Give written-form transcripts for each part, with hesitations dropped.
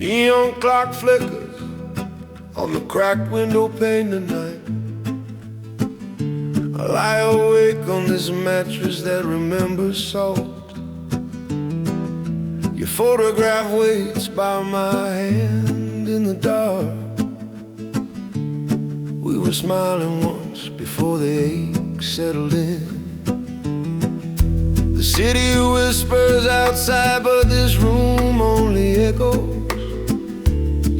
Neon clock flickers on the cracked window pane tonight. I lie awake on this mattress that remembers salt. Your photograph waits by my hand in the dark. We were smiling once before the ache settled in. The city whispers outside, but this room only echoes.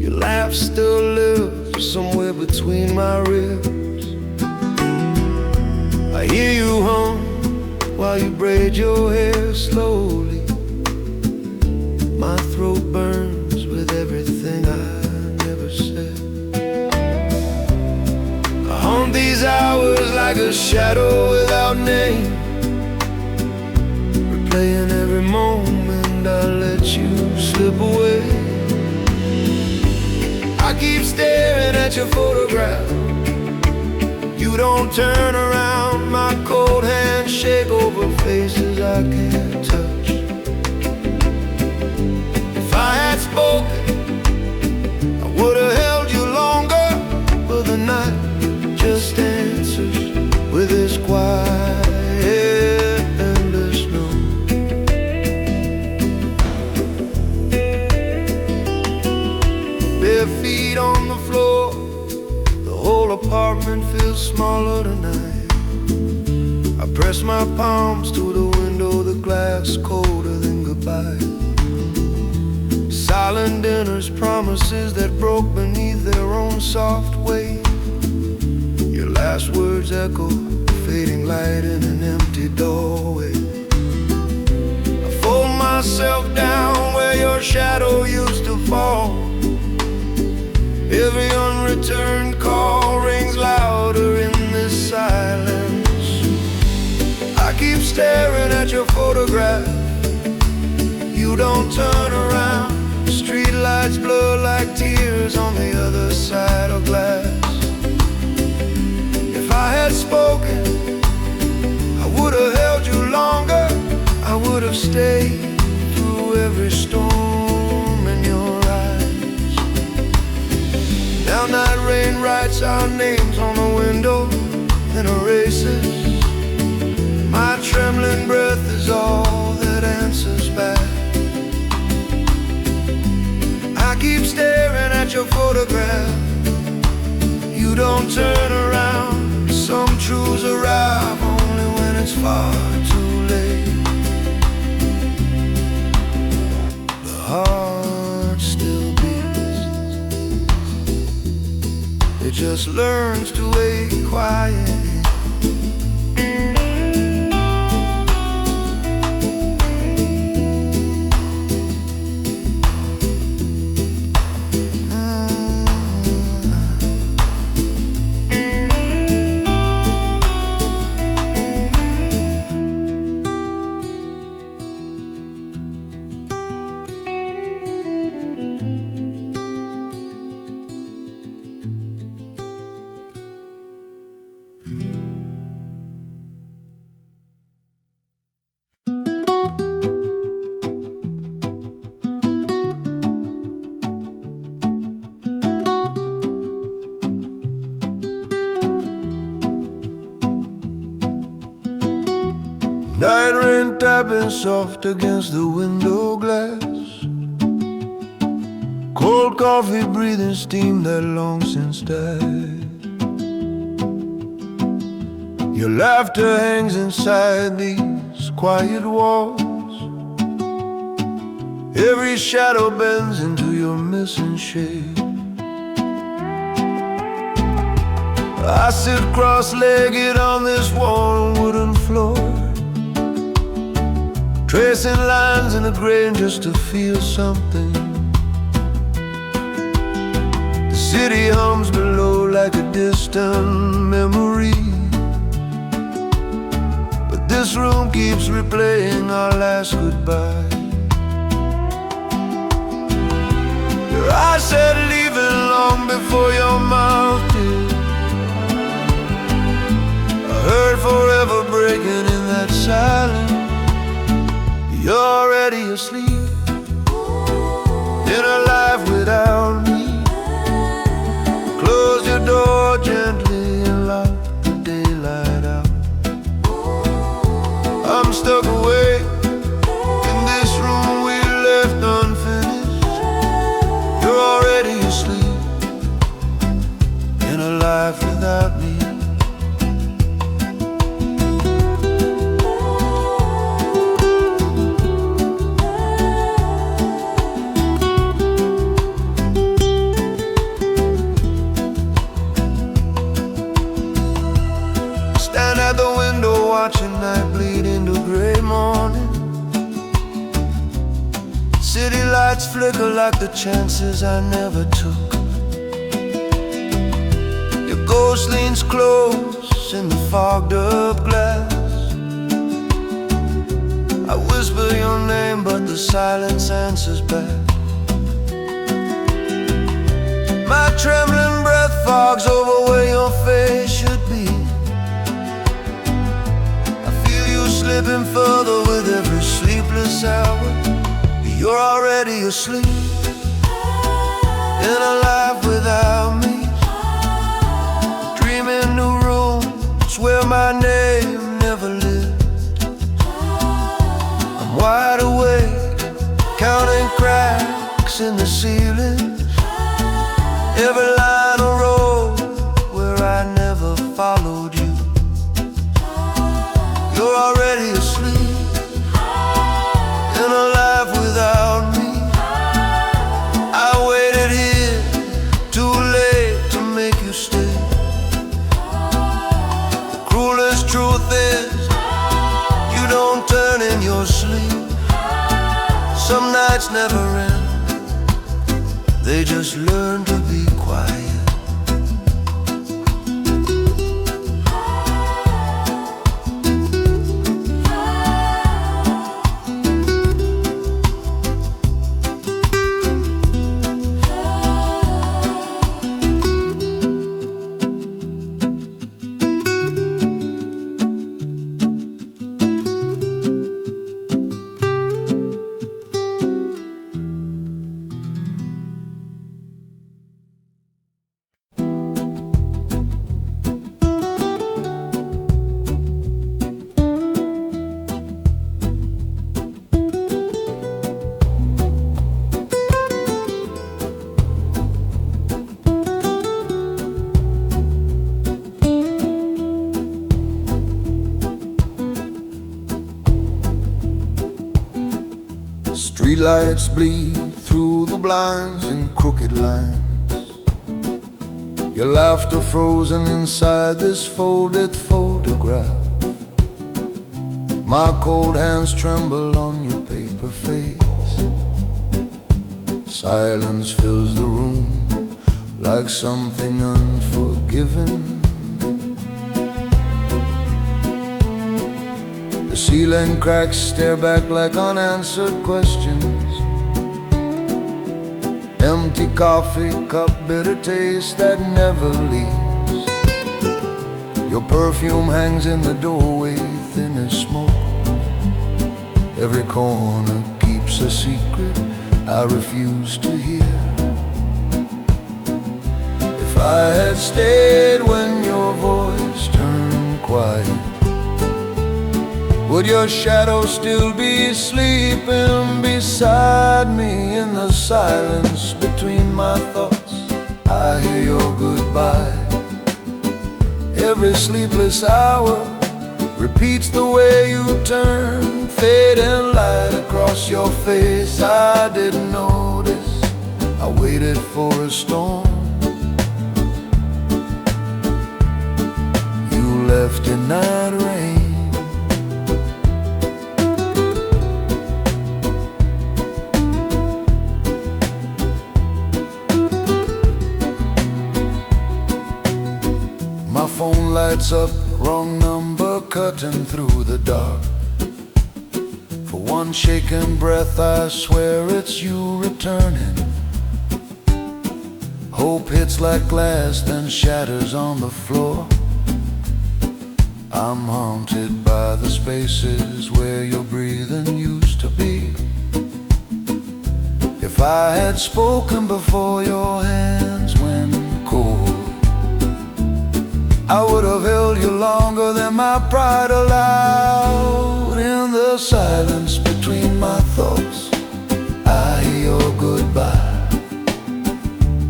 Your laugh still lives somewhere between my ribs. I hear you hum while you braid your hair slowly. My throat burns with everything I never said. I haunt these hours like a shadow without name, replaying every moment I let you slip away. I keep staring at your photograph. You don't turn around. My cold hands shake over faces I can't touch. If I had spoken, I would have held you longer, but the night just answers with this quiet, endless no. Bare feet on the floor, the whole apartment feels smaller tonight. I press my palms to the window, the glass colder than goodbye. Silent dinners, promises that broke beneath their own soft weight. Your last words echo, fading light in an empty doorway. I fold myself down where your shadow used to fall. Every unreturned call rings louder in this silence. I keep staring at your photograph. You don't turn around. Street lights blur like tears on the other side of glass. If I had spoken, I would have held you longer. I would have stayed through every storm in your eyes. Now night rain writes our names on the window and erases. My trembling breath is all that answers back. I keep staring at your photograph. You don't turn around. Some truths arrive only when it's far too late. The heart still beats. It just learns to wait quiet. Night rain tapping soft against the window glass. Cold coffee breathing steam that long since died. Your laughter hangs inside these quiet walls. Every shadow bends into your missing shape. I sit cross-legged on this worn wooden floor, tracing lines in the grain just to feel something. The city hums below like a distant memory, but this room keeps replaying our last goodbye. Your eyes said leaving long before your mouth did. I heard forever breaking in that silence. You're already asleep in a life with at the window watching night bleed into gray morning. City lights flicker like the chances I never took. Your ghost leans close in the fogged up glass. I whisper your name but the silence answers back. My trembling breath fogs over where your face should be. I feel you slipping further with every sleepless hour. You're already asleep in a life without me, dreaming new rooms where my name never lived. I'm wide awake, counting cracks in the ceiling, every line of road where I never followed you. You're already asleep in a life without me. I waited here too late to make you stay. The cruelest truth is you don't turn in your sleep. Some nights never end, they just learn to be quiet. Streetlights bleed through the blinds in crooked lines. Your laughter frozen inside this folded photograph. My cold hands tremble on your paper face. Silence fills the room like something unforgiven. The ceiling cracks stare back like unanswered questions. Empty coffee cup, bitter taste that never leaves. Your perfume hangs in the doorway, thin as smoke. Every corner keeps a secret I refuse to hear. If I had stayed when your voice turned quiet, would your shadow still be sleeping beside me in the silence between my thoughts? I hear your goodbye. Every sleepless hour repeats the way you turn, fading light across your face. I didn't notice, I waited for a storm. You left in night rain. My phone lights up, wrong number cutting through the dark. For one shaken breath I swear it's you returning. Hope hits like glass then shatters on the floor. I'm haunted by the spaces where your breathing used to be. If I had spoken before your hands went cold, I would have held you longer than my pride allowed. In the silence between my thoughts, I hear your goodbye.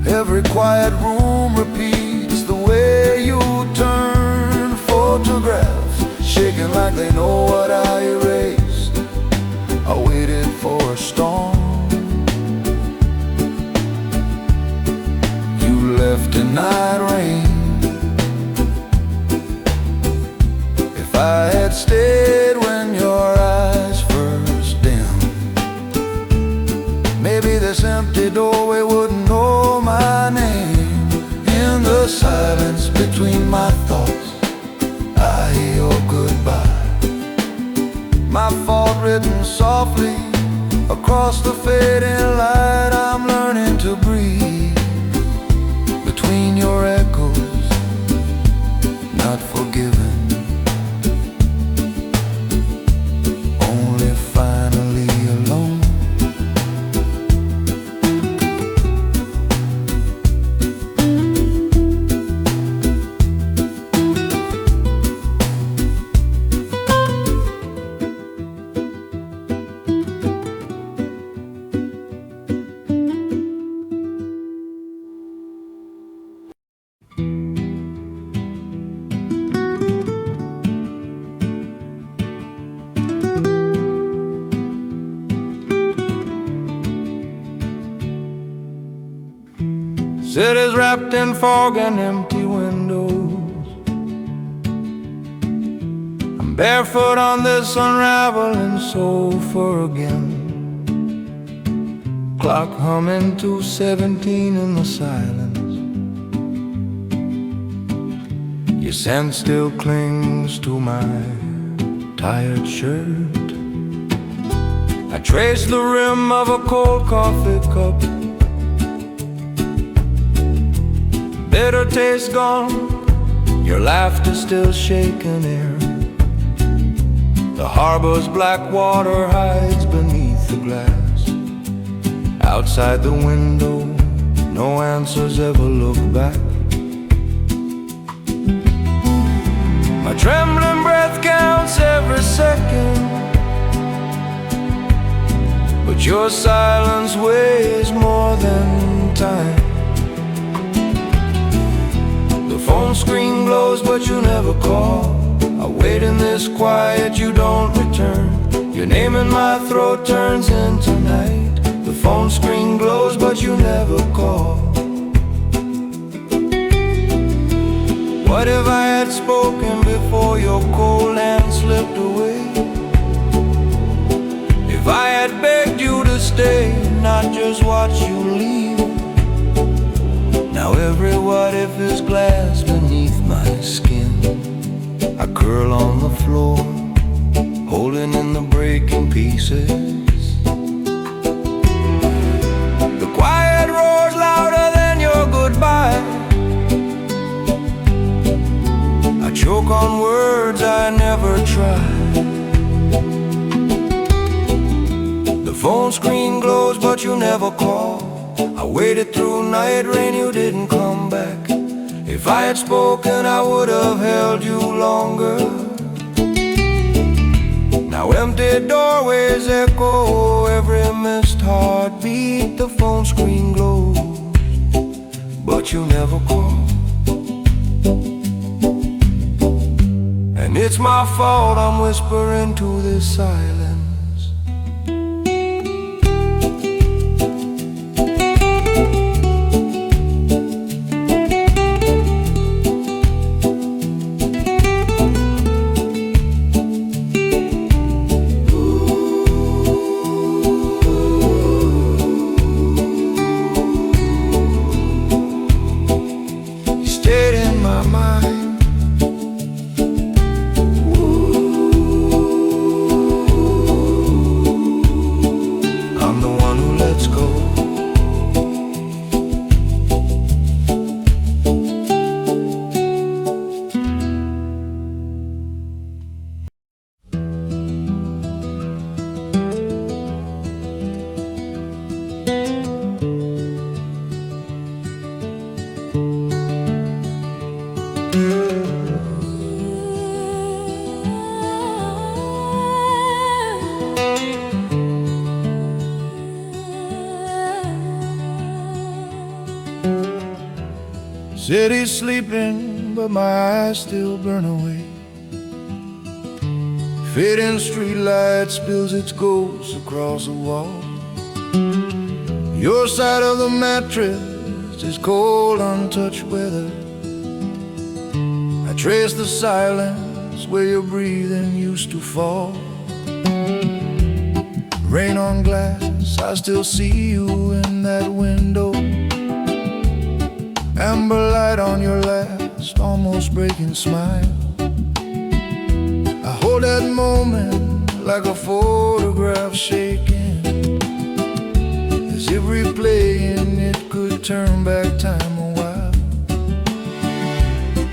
Every quiet room repeats the way you turn photographs, shaking like they know what I erased. I waited for a storm. You left in night rain. If I had stayed when your eyes first dimmed, maybe this empty doorway wouldn't know my name. In the silence between my thoughts, I hear your goodbye. My fault written softly across the fading light. I'm learning to breathe between your echoes, not forgiven, only finally alone. Cities wrapped in fog and empty windows. I'm barefoot on this unraveling sofa again. Clock humming to 17 in the silence. Your scent still clings to my tired shirt. I trace the rim of a cold coffee cup. Bitter taste gone, your laughter still shaking air. The harbor's black water hides beneath the glass. Outside the window, no answers ever look back. My trembling breath counts every second, but your silence weighs more than time. The phone screen glows but you never call. I wait in this quiet, you don't return. Your name in my throat turns into night. The phone screen glows but you never call. What if I had spoken before your cold hand slipped away? If I had begged you to stay, not just watch you leave. Now every what if is glass beneath my skin. I curl on the floor, holding in the breaking pieces. The quiet roars louder than your goodbye. I choke on words I never tried. The phone screen glows but you never call. I waited through night rain, you didn't come back. If I had spoken, I would have held you longer. Now empty doorways echo every missed heartbeat. The phone screen glows, but you never call. And it's my fault I'm whispering to this silence. City's sleeping, but my eyes still burn away. Fading streetlight spills its ghost across the wall. Your side of the mattress is cold, untouched weather. I trace the silence walls where your breathing used to fall. Rain on glass, I still see you in that window. Amber light on your last, almost breaking smile. I hold that moment like a photograph shaking, as if replaying it could turn back time a while.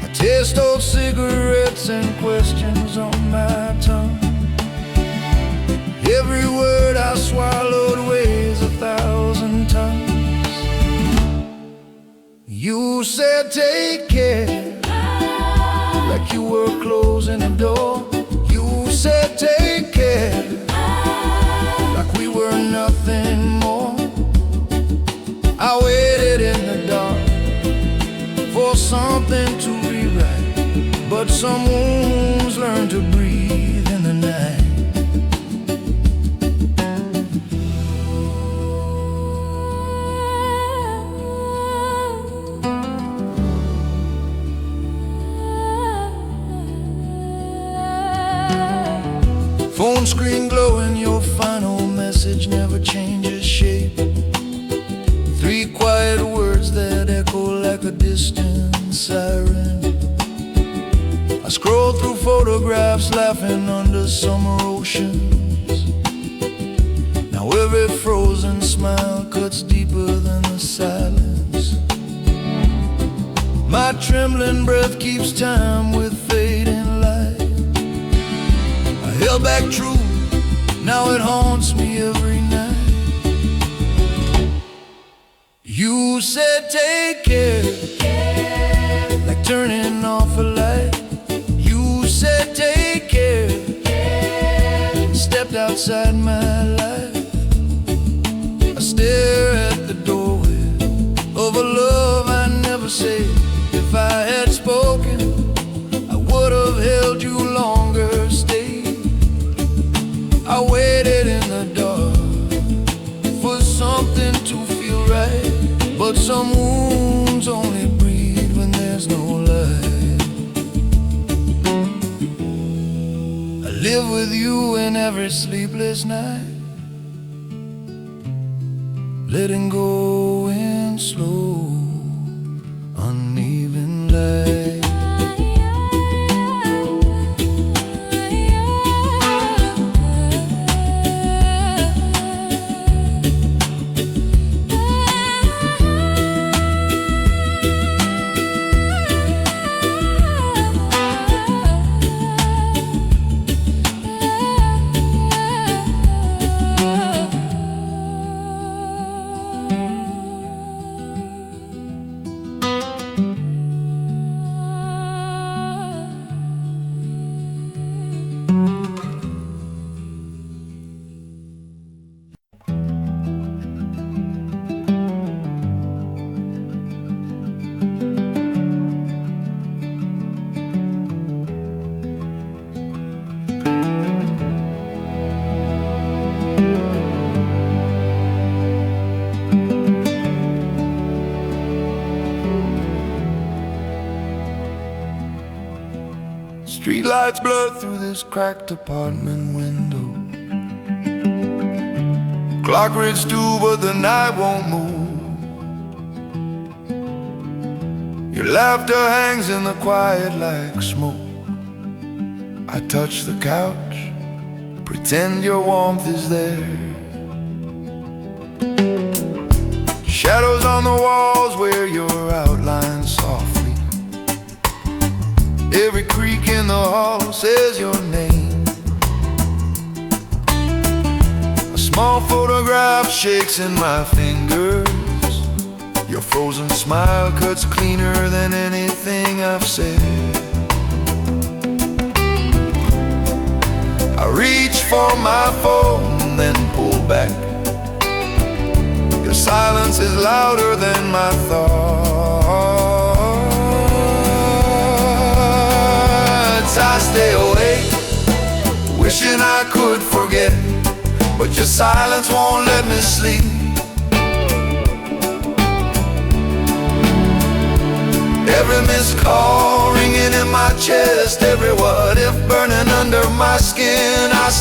I taste old cigarettes and questions on my tongue. Every word I swallowed weighs 1,000 tons. You said take care, like you were closing the door. You said take care, like we were nothing more. I waited in the dark for something to rewrite, but some wounds learn to breathe in the night. Phone screen glowing, your final message never changes shape. 3 quiet words that echo like a distant siren. I scroll through photographs, laughing under summer oceans. Now every frozen smile cuts deeper than the silence. My trembling breath keeps time with fading light. Held back truth, now it haunts me every night. You said take care, like turning off a light. You said take care, stepped outside my life. I stare at the doorway of a love I never said. If I had spoken, I would have held you longer. I waited in the dark for something to feel right, but some wounds only breathe when there's no light. I live with you in every sleepless night, letting go in slow, uneven light. Streetlights blur through this cracked apartment window. Clock reads 2, but the night won't move. Your laughter hangs in the quiet like smoke. I touch the couch, pretend your warmth is there. Shadows on the walls wear your outlines softly. Every creak in the hall says your name. A small photograph shakes in my fingers. Your frozen smile cuts cleaner than anything I've said. I reach for my phone, then pull back. Your silence is louder than my thoughts. I stay awake, wishing I could forget, but your silence won't let me sleep. Every missed call ringing in my chest, every what if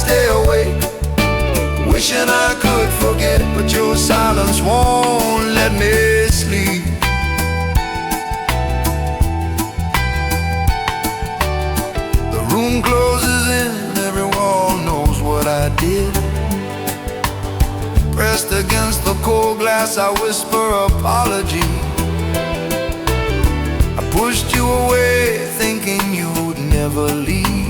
stay awake, wishing I could forget, but your silence won't let me sleep. The room closes in, every wall knows what I did. Pressed against the cold glass, I whisper apology. I pushed you away, thinking you'd never leave.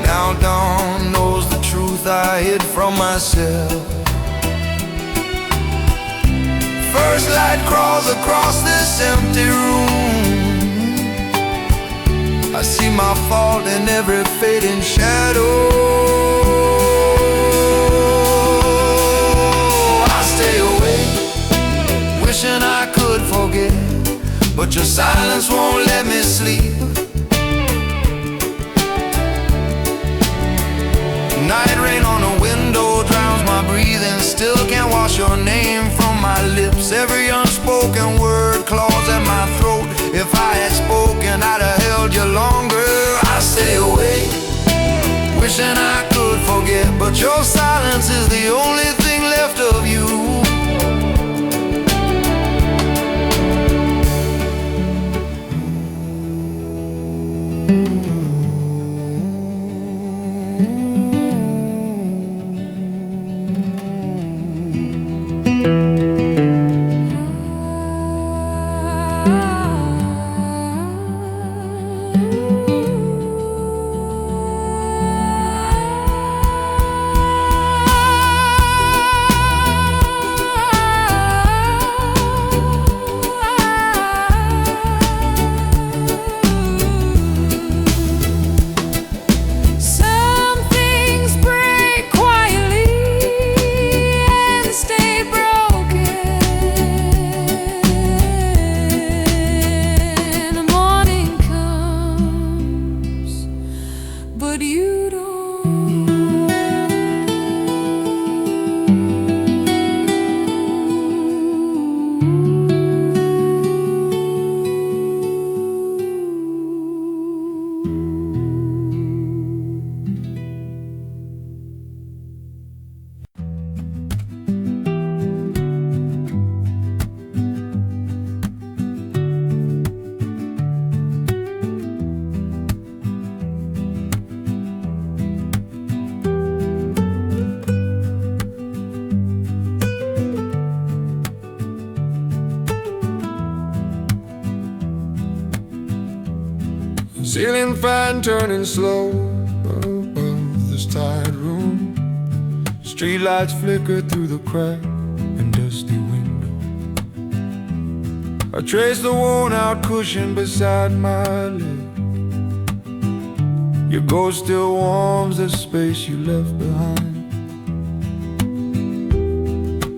Now dawn knows the truth I hid from myself. First light crawls across this empty room. I see my fault in every fading shadow. I stay awake, wishing I could forget, but your silence won't let me sleep. Night rain on a window drowns my breathing. Still can't wash your name from my lips. Every unspoken word claws at my throat. If I had spoken, I'd have held you longer. I stay awake, wishing I could forget, but your silence is the only thing left of you. Ceiling fan turning slow above this tired room. Streetlights flicker through the crack and dusty window. I trace the worn out cushion beside my leg. Your ghost still warms the space you left behind.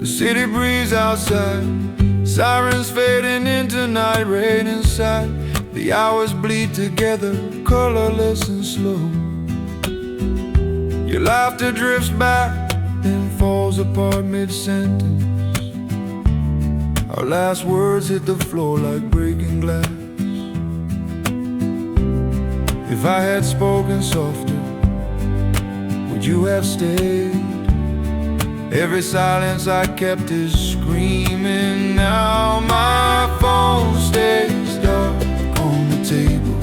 The city breeze outside, sirens fading into night rain inside. The hours bleed together, colorless and slow. Your laughter drifts back, then falls apart mid-sentence. Our last words hit the floor like breaking glass. If I had spoken softer, would you have stayed? Every silence I kept is screaming. Now my phone stays dark on the table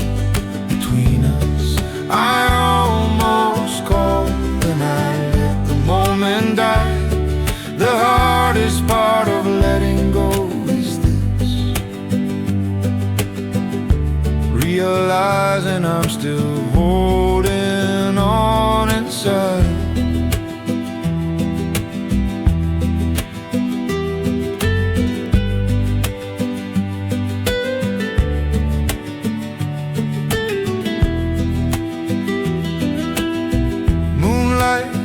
between us. I almost called, then I let the moment die. The hardest part of letting go is this, realizing I'm still holding on inside.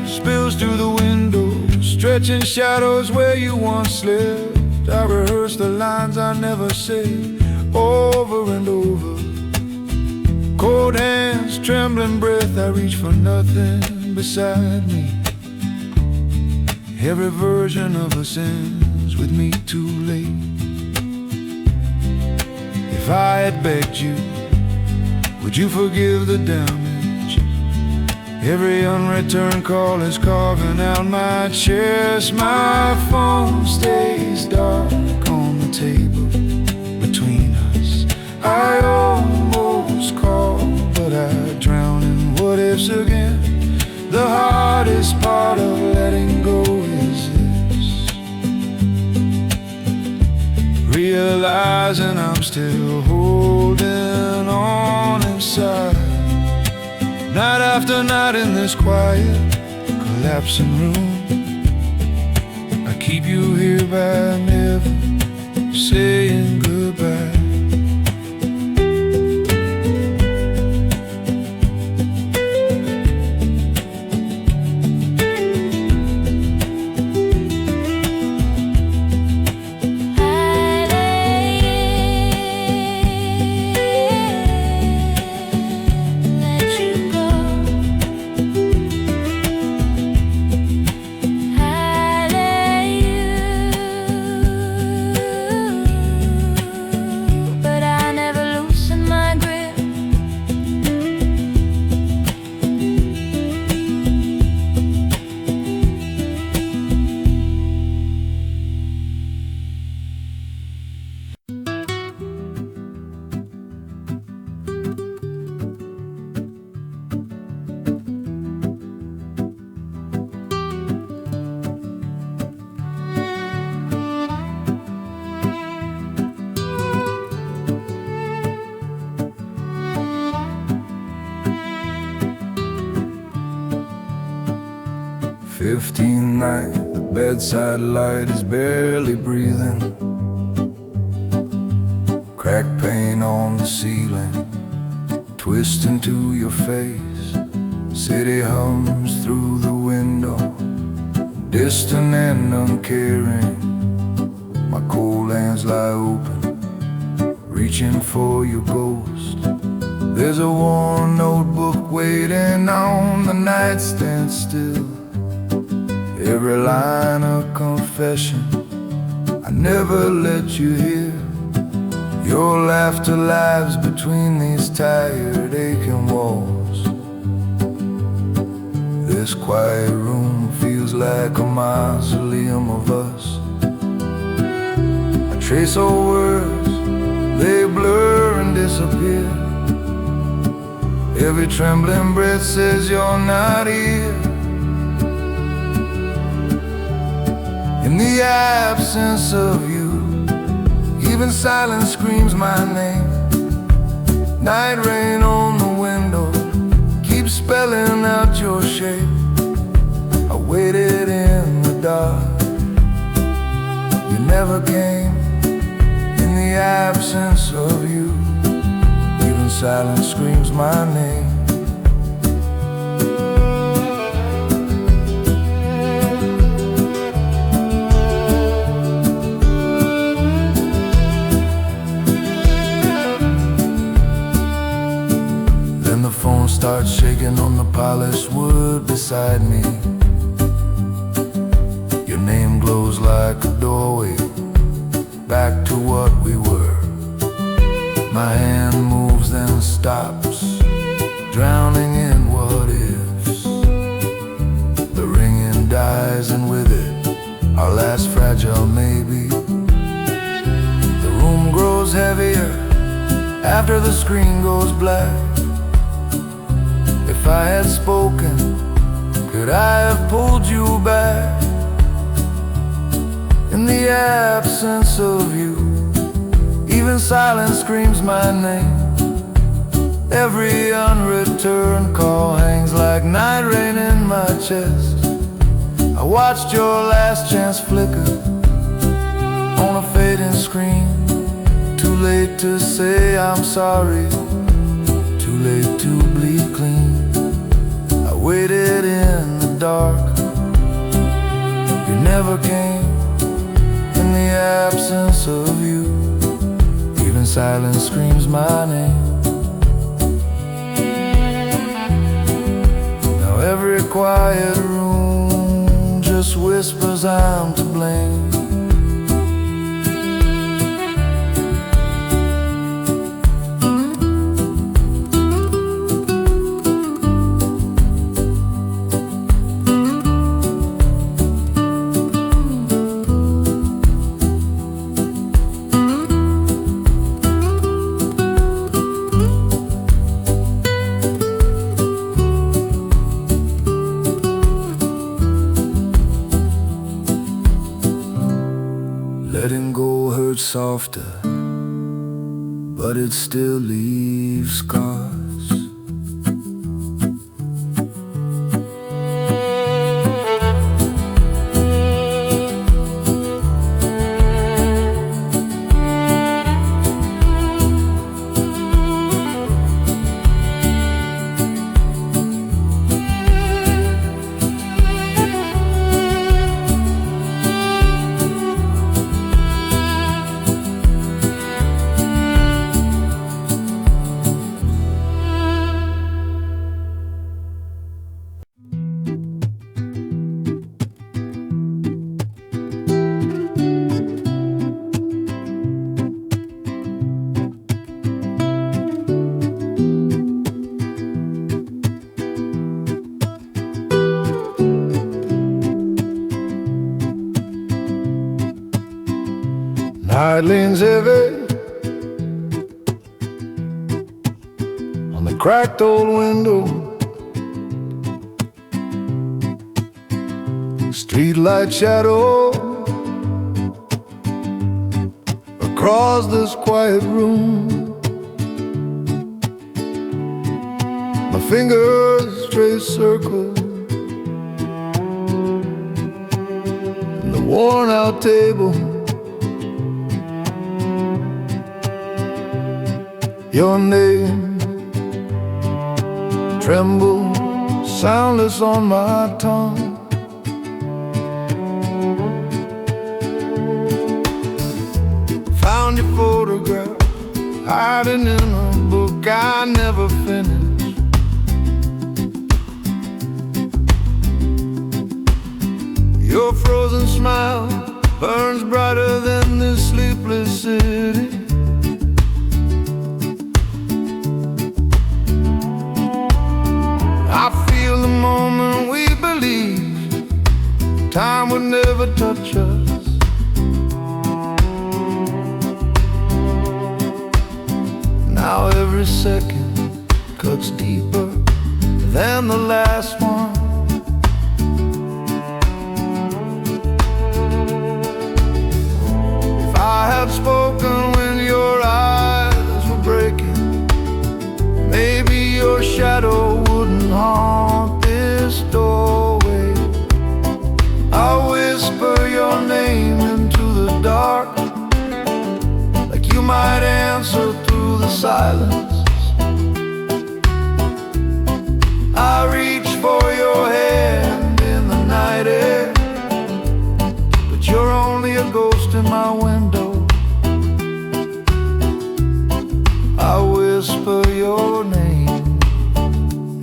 Spills through the window, stretching shadows where you once slept. I rehearse the lines I never said, over and over. Cold hands, trembling breath, I reach for nothing beside me. Every version of us ends with me too late. If I had begged you, would you forgive the damage? Every unreturned call is carving out my chest. My phone stays dark on the table between us. I almost call, but I drown in what ifs again. The hardest part of letting go is this, realizing I'm still holding on inside. Night after night in this quiet, collapsing room, I keep you here by never saying goodbye. Night, the bedside light is barely breathing. Crack paint on the ceiling, twisting to your face. City hums through the window, distant and uncaring. My cold hands lie open, reaching for your ghost. There's a worn notebook waiting on the nightstand still. Every line a confession I never let you hear. Your laughter lives between these tired, aching walls. This quiet room feels like a mausoleum of us. I trace old words, they blur and disappear. Every trembling breath says you're not here. In the absence of you, even silence screams my name. Night rain on the window keeps spelling out your shape. I waited in the dark, you never came. In the absence of you, even silence screams my name. Starts shaking on the polished wood beside me. Your name glows like a doorway back to what we were. My hand moves then stops, drowning in what ifs. The ringing dies and with it our last fragile maybe. The room grows heavier after the screen goes black. If I had spoken, could I have pulled you back? In the absence of you, even silence screams my name. Every unreturned call hangs like night rain in my chest. I watched your last chance flicker on a fading screen. Too late to say I'm sorry, too late to bleed clean. Waited in the dark, you never came. In the absence of you, even silence screams my name. Now every quiet room just whispers I'm to blame. softer, but it still leaves scars. Night leans heavy on the cracked old window. Streetlight shadow across this quiet room. My fingers trace circles in the worn-out table. Your name trembles soundless on my tongue. Found your photograph hiding in a book I never finished. Your frozen smile burns brighter than this sleepless city. I feel the moment we believed time would never touch us. Now every second cuts deeper than the last one. If I had spoken when your eyes were breaking, maybe your shadow wouldn't haunt this doorway. I'll whisper your name into the dark, like you might answer through the silence. I reach for your hand in the night air, but you're only a ghost in my window. I whisper your name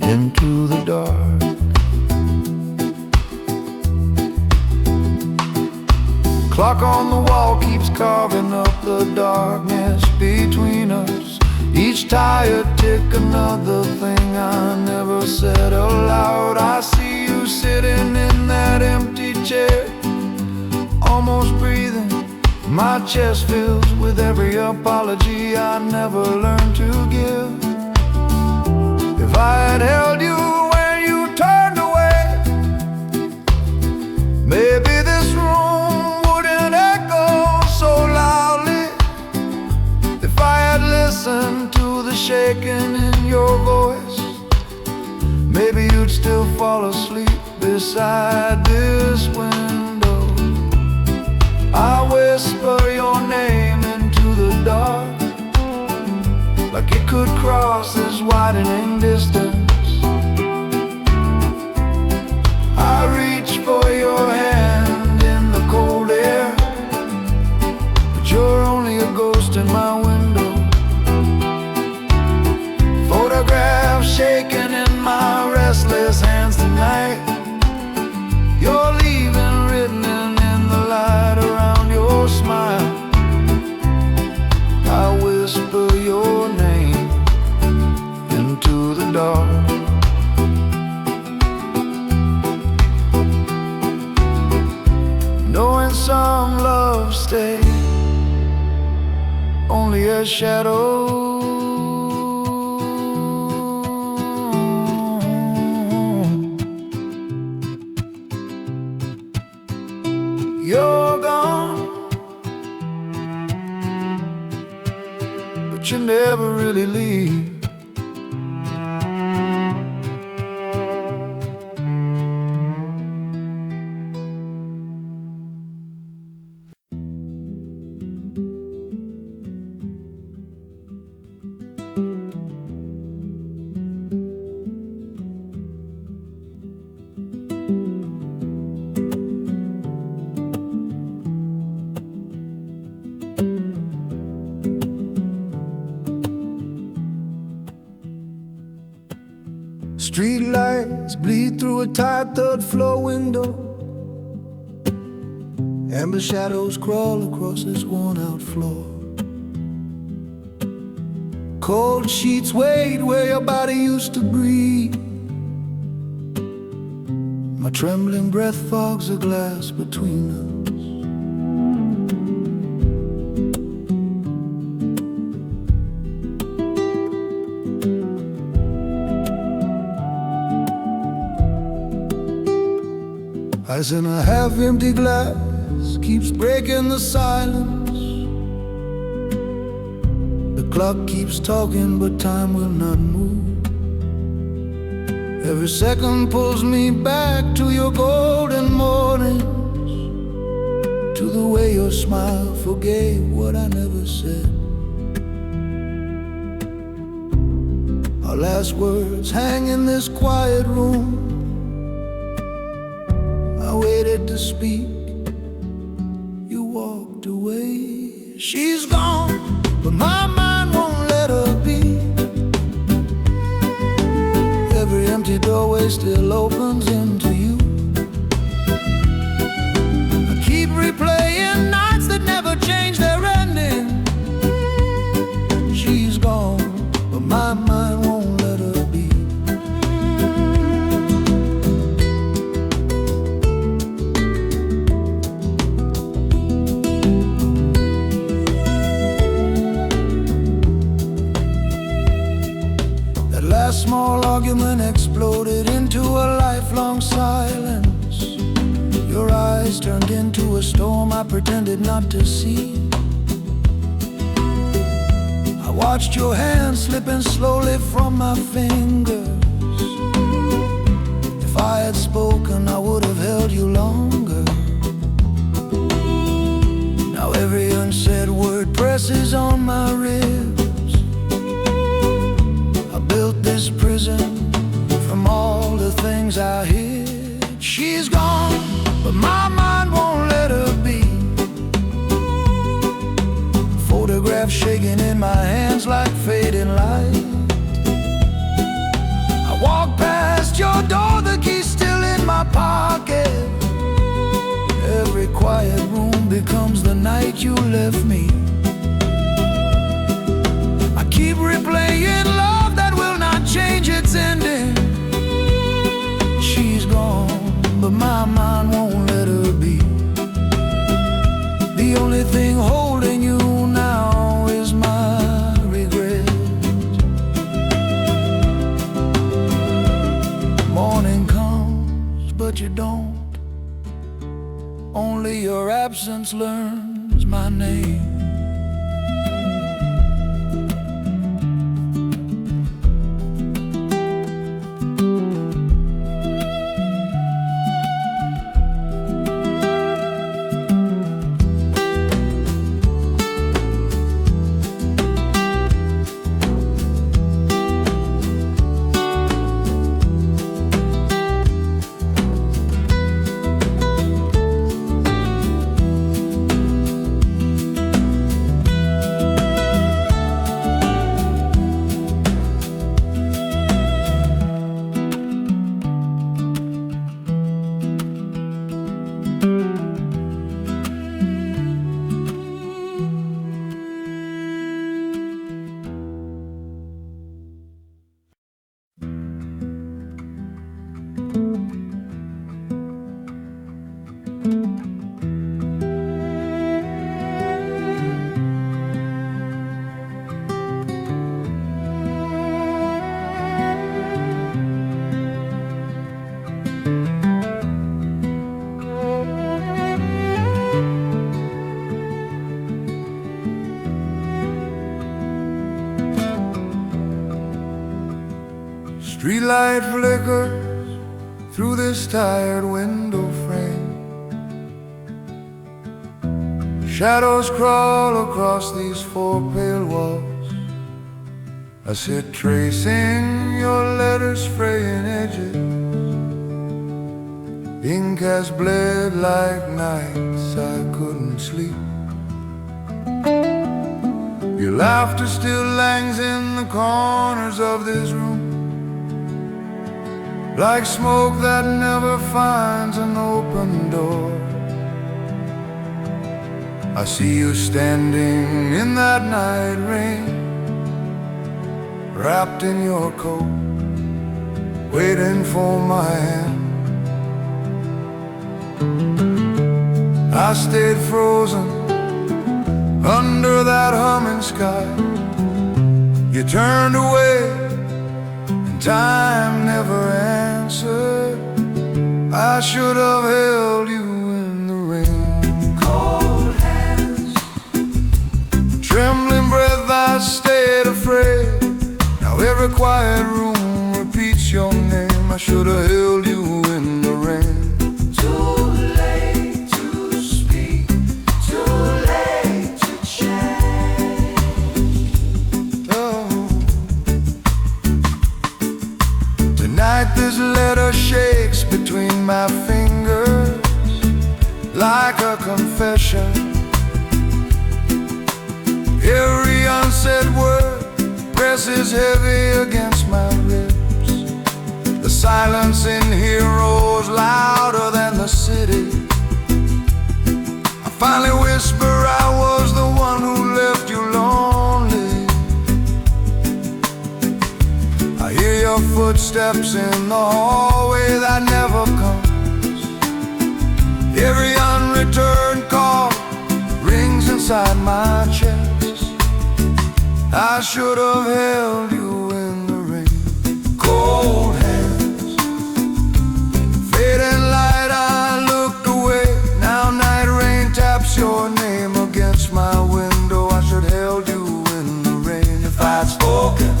into the dark. Clock on the wall keeps carving up the darkness between us. Each tired tick another thing I never said aloud. I see you sitting in that empty chair, almost breathing. My chest fills with every apology I never learned to give. If I had held you when you turned away, maybe this room wouldn't echo so loudly. If I had listened to the shaking in your voice, maybe you'd still fall asleep beside this window. I whisper your name into the dark, like it could cross this widening distance. I reach for your hand in the cold air, but you're only a ghost in my window. Photographs shaking in my restless hands tonight. You're leaving written in the light around your smile. I whisper your name into the dark. Knowing some love stay only a shadow. You're gone, you never really leave. Street lights bleed through a tight third floor window. Amber shadows crawl across this worn out floor. Cold sheets wait where your body used to breathe. My trembling breath fogs the glass between us. Ice in a half-empty glass keeps breaking the silence. The clock keeps talking, but time will not move. Every second pulls me back to your golden mornings, to the way your smile forgave what I never said. Our last words hang in this quiet room. I waited to speak, you walked away. She's gone, but my mind won't let her be. Every empty doorway still opens into you. I keep replaying nights that never change their ending. She's gone, but my mind won't let her be. Small argument exploded into a lifelong silence. Your eyes turned into a storm I pretended not to see. I watched your hand slipping slowly from my fingers. If I had spoken, I would have held you longer. Now every unsaid word presses on my ribs. This prison from all the things I hid. She's gone, but my mind won't let her be. Photographs shaking in my hands like fading light. I walk past your door, the key's still in my pocket. Every quiet room becomes the night you left me. I keep replaying love that will not change its ending. She's gone, but my mind won't let her be. The only thing holding you now is my regret. Morning comes, but you don't. Only your absence learns my name. Streetlight flickers through this tired window frame. Shadows crawl across these four pale walls. I sit tracing your letters' fraying edges. Ink has bled like nights I couldn't sleep. Your laughter still hangs in the corners of this room, like smoke that never finds an open door. I see you standing in that night rain, wrapped in your coat, waiting for my hand. I stayed frozen under that humming sky. You turned away and time never answered. I should have held you in the rain. Cold hands, trembling breath, I stayed afraid. Now every quiet room repeats your name. I should have held you in the rain. This letter shakes between my fingers like a confession. Every unsaid word presses heavy against my ribs. The silence in here roars louder than the city. I finally whisper I was the one who left you lonely. I hear your footsteps in the hallway that never comes. Every unreturned call rings inside my chest. I should have held you in the rain. Cold hands, fading light, I looked away. Now night rain taps your name against my window. I should have held you in the rain. If I'd spoken,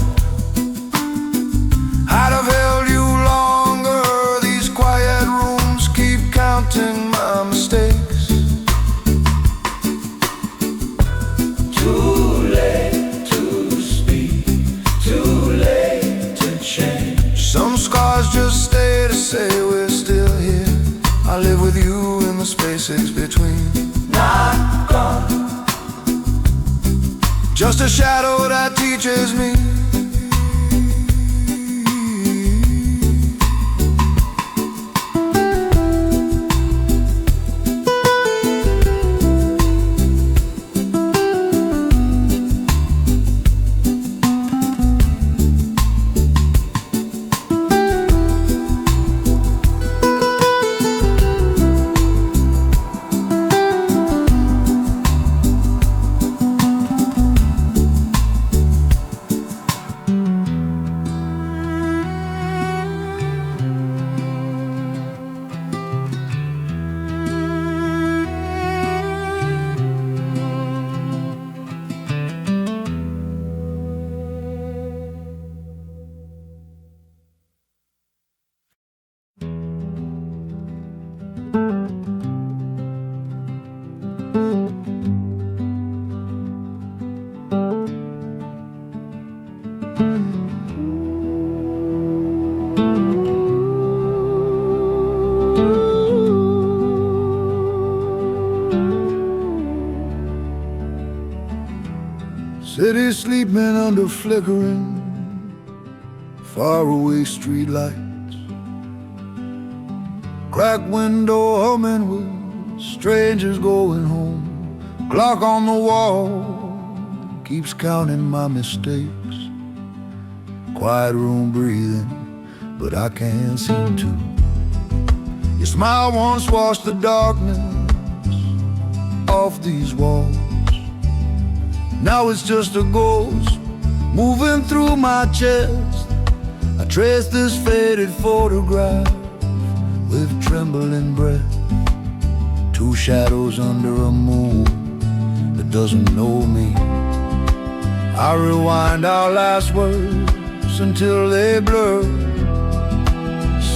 I'd have held you longer. These quiet rooms keep counting my mistakes. Too late to speak, too late to change. Some scars just stay to say we're still here. I live with you in the spaces between. Not gone, just a shadow that teaches me. City sleeping under flickering, faraway streetlights. Cracked window humming with strangers going home. Clock on the wall keeps counting my mistakes. Quiet room breathing, but I can't seem to. Your smile once washed the darkness off these walls. Now it's just a ghost moving through my chest. I trace this faded photograph with trembling breath. Two shadows under a moon that doesn't know me. I rewind our last words until they blur.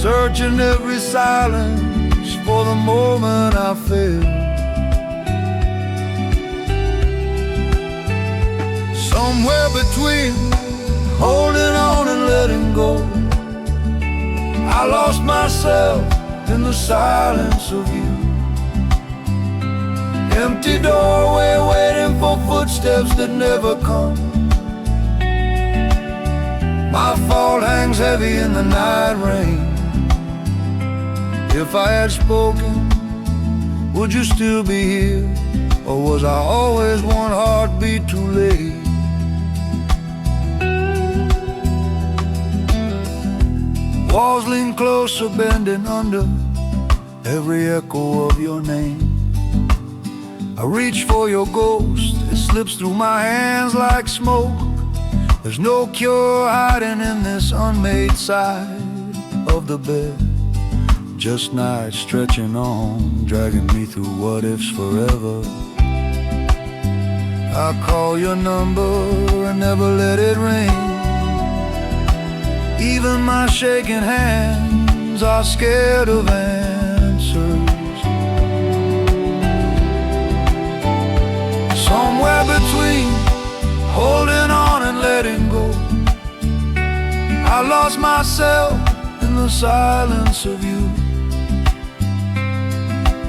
searching every silence for the moment I feel. Somewhere between holding on and letting go, I lost myself in the silence of you. Empty doorway waiting for footsteps that never come. My fault hangs heavy in the night rain. If I had spoken, would you still be here? Or was I always one heartbeat too late? Walls lean closer, bending under every echo of your name. I reach for your ghost, it slips through my hands like smoke. There's no cure hiding in this unmade side of the bed. Just nights stretching on, dragging me through what ifs forever. I call your number and never let it ring. Even my shaking hands are scared of answers. Somewhere between holding on and letting go, I lost myself in the silence of you.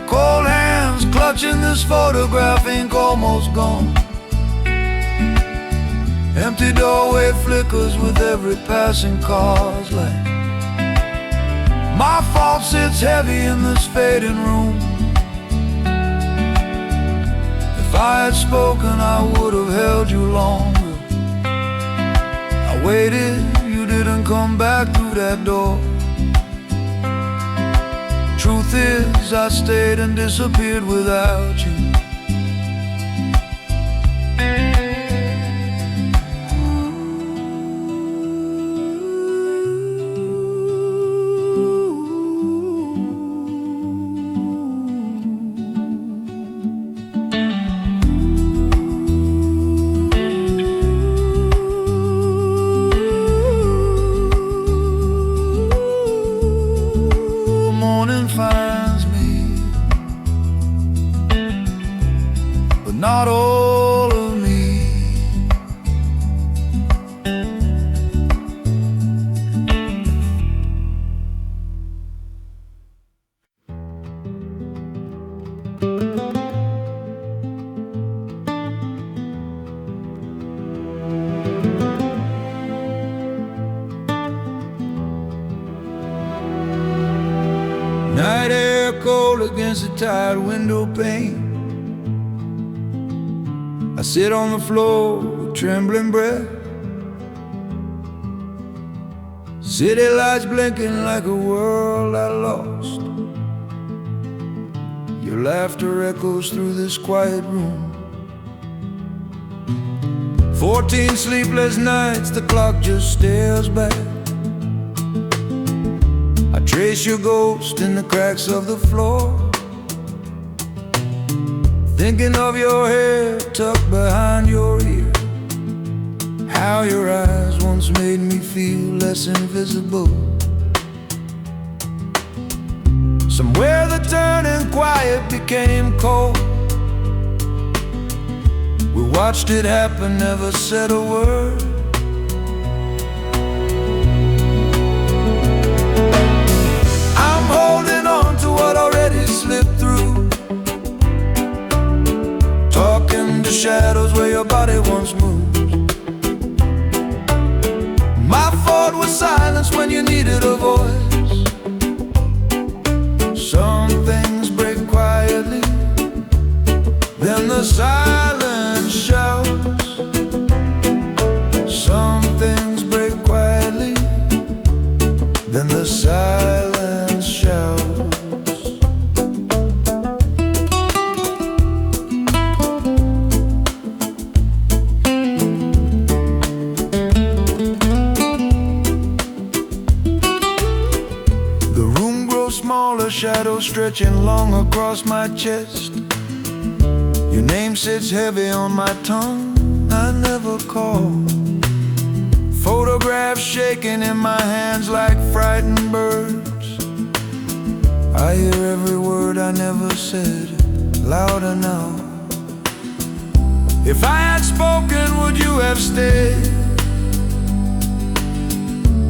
Cold hands clutching this photograph, ink almost gone. Empty doorway flickers with every passing car's light. My fault sits heavy in this fading room. If I had spoken, I would have held you longer. I waited, you didn't come back through that door. Truth is, I stayed and disappeared without you. Finds me, but not all of me. Night air cold against the tired window pane. I sit on the floor with trembling breath. City lights blinking like a world I lost. Your laughter echoes through this quiet room. 14 sleepless nights, the clock just stares back. Trace your ghost in the cracks of the floor. Thinking of your hair tucked behind your ear. How your eyes once made me feel less invisible. Somewhere the turning quiet became cold. We watched it happen, never said a word. What already slipped through, talking to shadows where your body once moved. My fault was silence when you needed a voice. Some things break quietly, then the silence shouts. Some things break quietly, then the silence shouts. Shadow stretching long across my chest. Your name sits heavy on my tongue, I never call. Photographs shaking in my hands like frightened birds. I hear every word I never said louder now. If I had spoken, would you have stayed?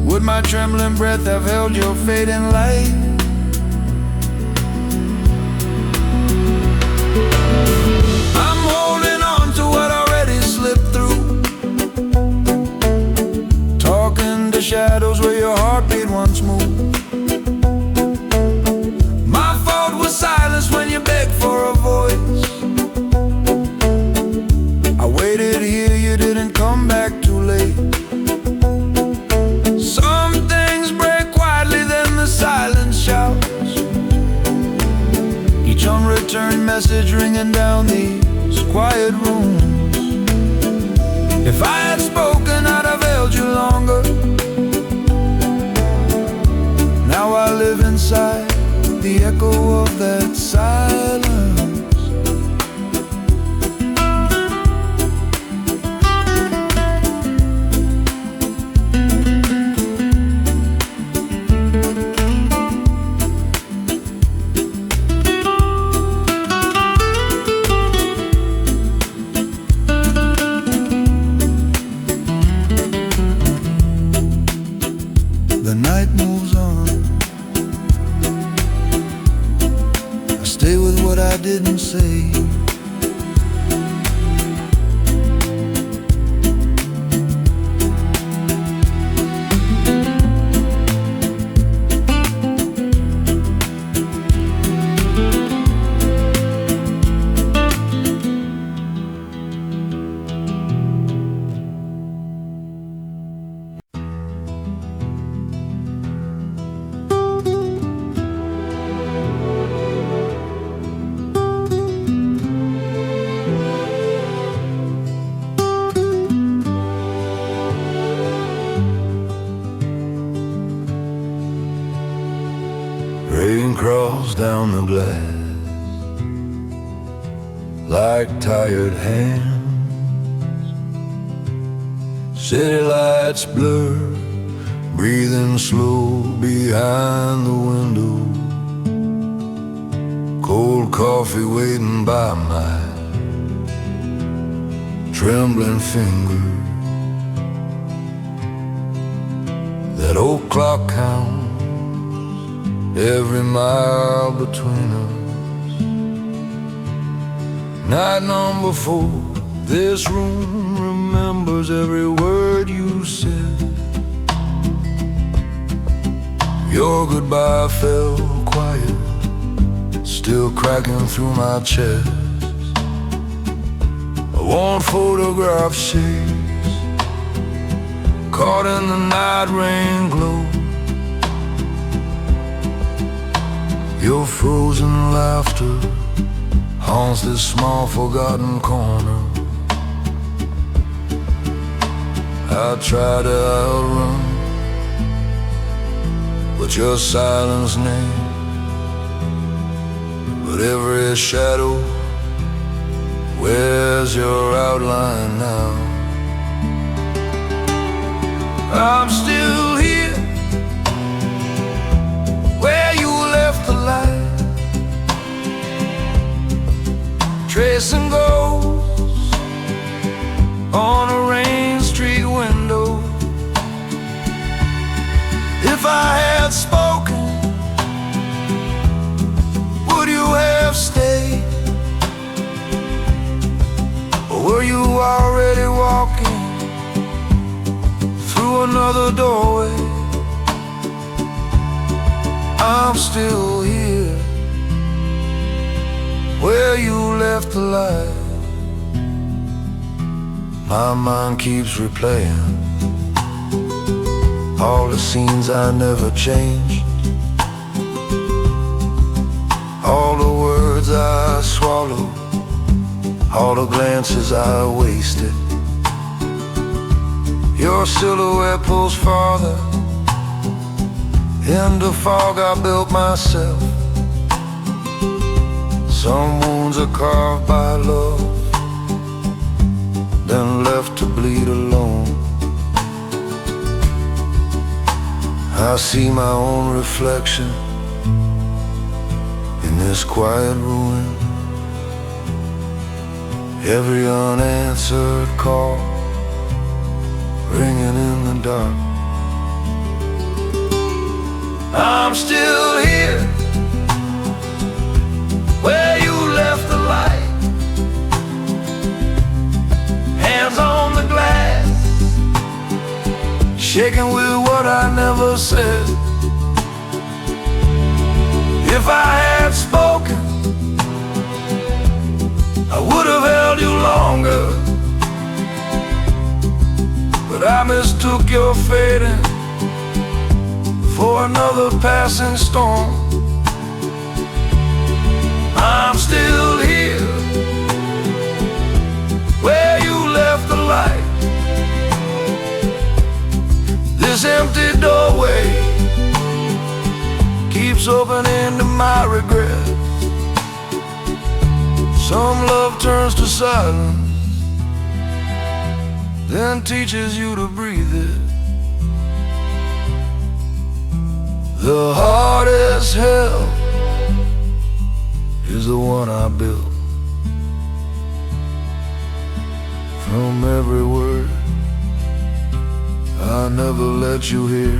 Would my trembling breath have held your fading light? I'm holding on to what already slipped through, talking to shadows where your heartbeat once moved. My fault was silence when you begged for a voice. I waited here, you didn't come back too late. Some things break quietly, then the silence shouts, each unreturned message ringing down these quiet rooms. If I had spoken, I'd have held you longer. Now I live inside the echo of that silence. The night moves on. I stay with what I didn't say. Rain crawls down the glass like tired hands. City lights blur, breathing slow behind the window. Cold coffee waiting by my trembling finger. That old clock counts every mile between us. Night number 4, this room remembers every word you said. Your goodbye fell quiet, still cracking through my chest. A worn photograph shakes, caught in the night rain glow. Your frozen laughter haunts this small forgotten corner. I try to outrun, but your silence name. But every shadow wears your outline now. I'm still here where you left the light, tracing ghosts on a rain street window. If I had spoken, would you have stayed? Or were you already walking through another doorway? I'm still here where you left the light. My mind keeps replaying all the scenes I never changed, all the words I swallowed, all the glances I wasted. Your silhouette pulls farther in the fog I built myself. Some wounds are carved by love, then left to bleed alone. I see my own reflection this quiet ruin, every unanswered call ringing in the dark. I'm still here, where you left the light, hands on the glass, shaking with what I never said. If I had spoken, I would have held you longer, but I mistook your fading for another passing storm. I'm still here, where you left the light, this empty doorway keeps opening to my regret. Some love turns to silence, then teaches you to breathe it. The hardest hell is the one I built. From every word I never let you hear.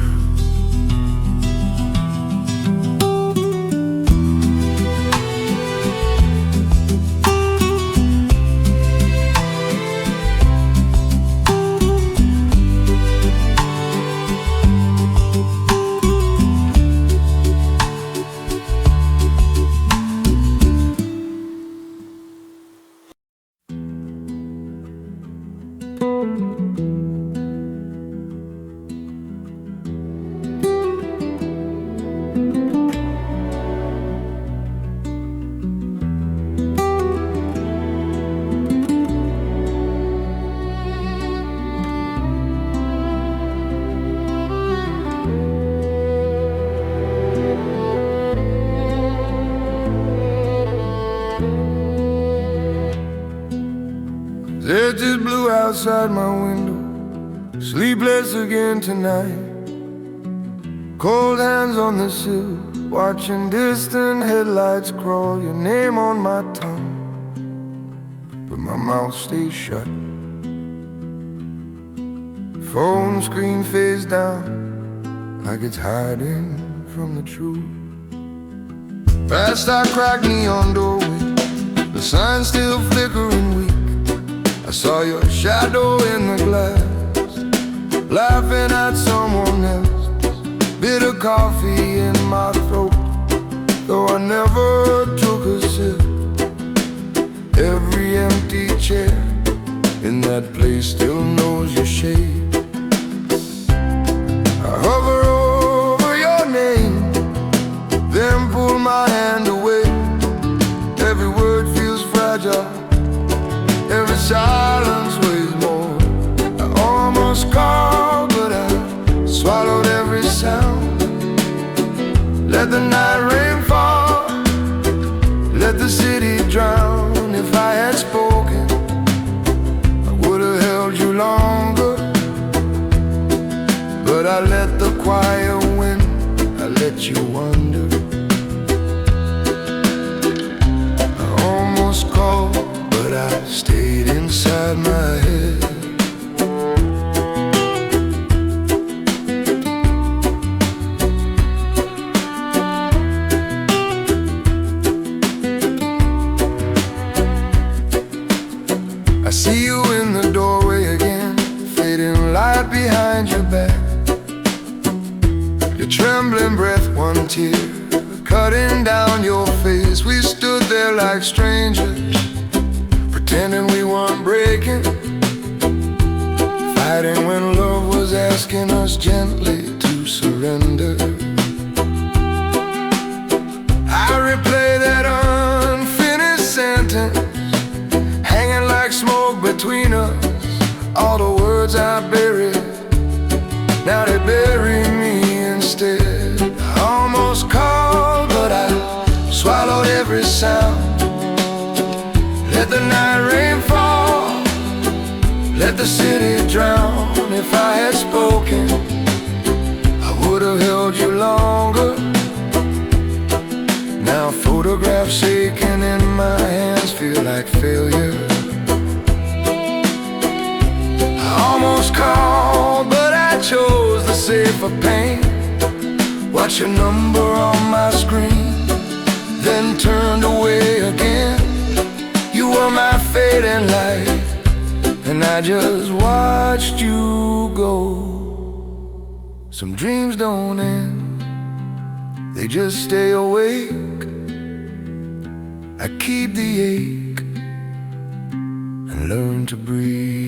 It is blue outside my window, sleepless again tonight. Cold hands on the sill, watching distant headlights crawl. Your name on my tongue, but my mouth stays shut. Phone screen fades down, like it's hiding from the truth. Past our cracked neon doorway, the sign still flickering weak. I saw your shadow in the glass, laughing at someone else. Bitter coffee in my throat, though I never took a sip. Every empty chair in that place still knows your shape. I hover over your name, then pull my hand away. Every word feels fragile, every silence weighs more. I almost called, but I swallowed every sound. Let the night rain fall, let the city drown. If I had spoken, I would have held you longer, but I let the quiet win, I let you wonder. I almost called, but I stayed inside my head. I see you in the doorway again, fading light behind your back. Your trembling breath, one tear cutting down your face. We stood there like strangers, pretending we weren't breaking, fighting when love was asking us gently to surrender. I replay that unfinished sentence, hanging like smoke between us. All the words I buried, now they bury me instead. I almost called, but I swallowed every sound. Let the night rain fall, let the city drown. If I had spoken, I would have held you longer. Now Now photographs shaking in my hands feel like failure. I almost called, but I chose the safer pain. Watch your number on my screen, then turned away again. You were my fading light, and I just watched you go. Some dreams don't end, they just stay awake. I keep the ache and learn to breathe.